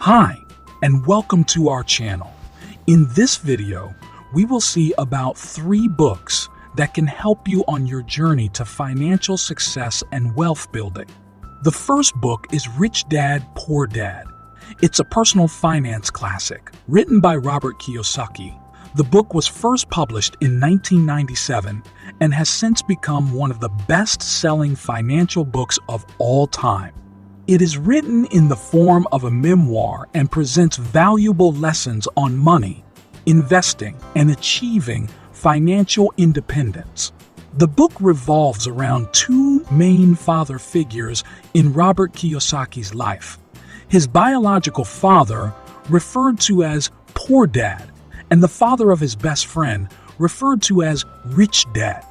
Hi, and welcome to our channel. In this video, we will see about 3 books that can help you on your journey to financial success and wealth building. The first book is Rich Dad, Poor Dad. It's a personal finance classic, written by Robert Kiyosaki. The book was first published in 1997 and has since become one of the best-selling financial books of all time. It is written in the form of a memoir and presents valuable lessons on money, investing, and achieving financial independence. The book revolves around 2 main father figures in Robert Kiyosaki's life. His biological father, referred to as Poor Dad, and the father of his best friend, referred to as Rich Dad.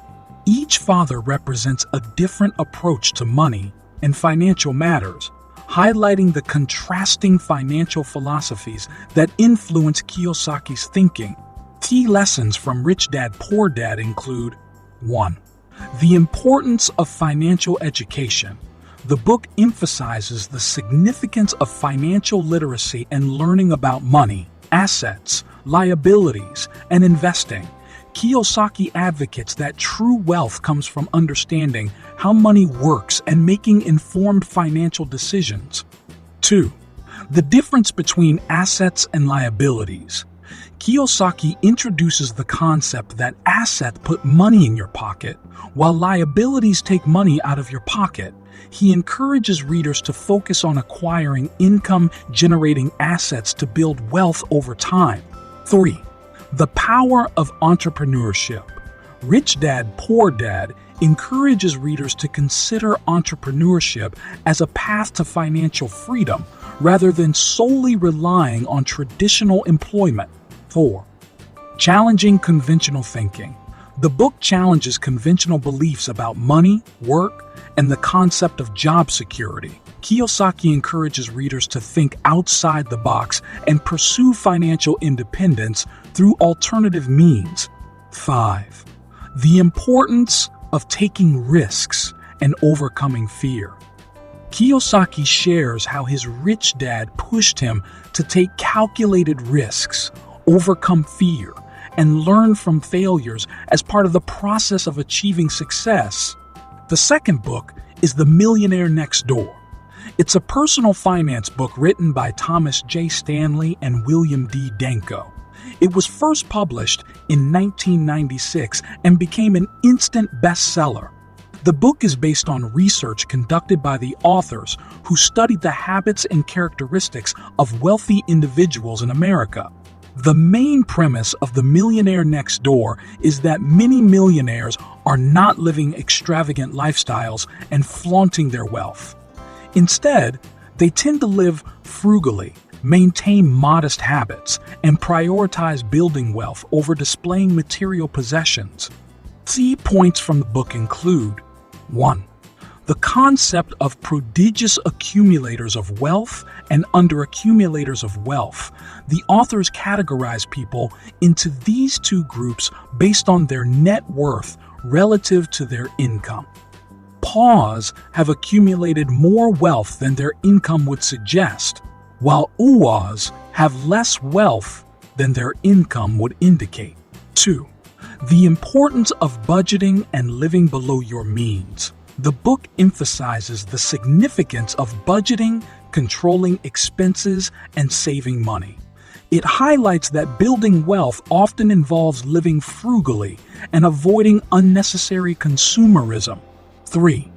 Each father represents a different approach to money and financial matters, highlighting the contrasting financial philosophies that influence Kiyosaki's thinking. Key lessons from Rich Dad, Poor Dad include 1. The importance of financial education. The book emphasizes the significance of financial literacy and learning about money, assets, liabilities, and investing. Kiyosaki advocates that true wealth comes from understanding how money works and making informed financial decisions. 2. The difference between assets and liabilities. Kiyosaki introduces the concept that assets put money in your pocket, while liabilities take money out of your pocket. He encourages readers to focus on acquiring income-generating assets to build wealth over time. 3. The power of entrepreneurship. Rich Dad, Poor Dad encourages readers to consider entrepreneurship as a path to financial freedom rather than solely relying on traditional employment. 4. Challenging conventional thinking. The book challenges conventional beliefs about money, work, and the concept of job security. Kiyosaki encourages readers to think outside the box and pursue financial independence through alternative means. 5. The importance of taking risks and overcoming fear. Kiyosaki shares how his rich dad pushed him to take calculated risks, overcome fear, and learn from failures as part of the process of achieving success. The second book is The Millionaire Next Door. It's a personal finance book written by Thomas J. Stanley and William D. Danko. It was first published in 1996 and became an instant bestseller. The book is based on research conducted by the authors who studied the habits and characteristics of wealthy individuals in America. The main premise of The Millionaire Next Door is that many millionaires are not living extravagant lifestyles and flaunting their wealth. Instead, they tend to live frugally, maintain modest habits, and prioritize building wealth over displaying material possessions. Key points from the book include 1. The concept of prodigious accumulators of wealth and underaccumulators of wealth. The authors categorize people into these 2 groups based on their net worth relative to their income. Paws have accumulated more wealth than their income would suggest, while Uwas have less wealth than their income would indicate. 2. The importance of budgeting and living below your means. The book emphasizes the significance of budgeting, controlling expenses, and saving money. It highlights that building wealth often involves living frugally and avoiding unnecessary consumerism. 3.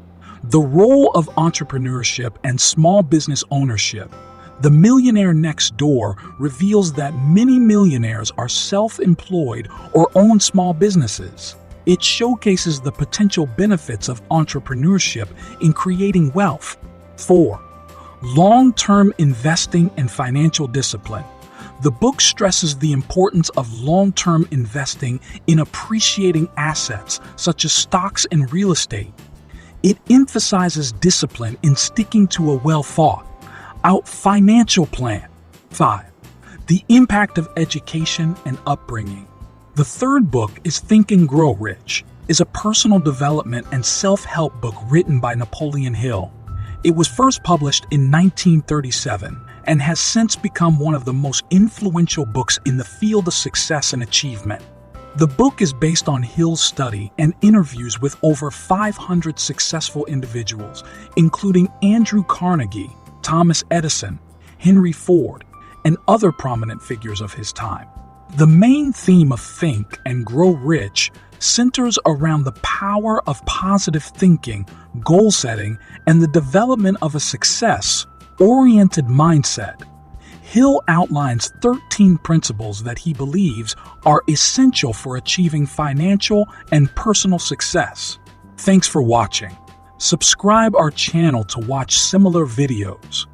The role of entrepreneurship and small business ownership. The Millionaire Next Door reveals that many millionaires are self-employed or own small businesses. It showcases the potential benefits of entrepreneurship in creating wealth. 4. Long-term investing and financial discipline. The book stresses the importance of long-term investing in appreciating assets such as stocks and real estate. It emphasizes discipline in sticking to a well-thought-out financial plan. 5. The impact of education and upbringing. The third book is Think and Grow Rich, is a personal development and self-help book written by Napoleon Hill. It was first published in 1937 and has since become one of the most influential books in the field of success and achievement. The book is based on Hill's study and interviews with over 500 successful individuals, including Andrew Carnegie, Thomas Edison, Henry Ford, and other prominent figures of his time. The main theme of Think and Grow Rich centers around the power of positive thinking, goal setting, and the development of a success-oriented mindset. Hill outlines 13 principles that he believes are essential for achieving financial and personal success. Thanks for watching. Subscribe our channel to watch similar videos.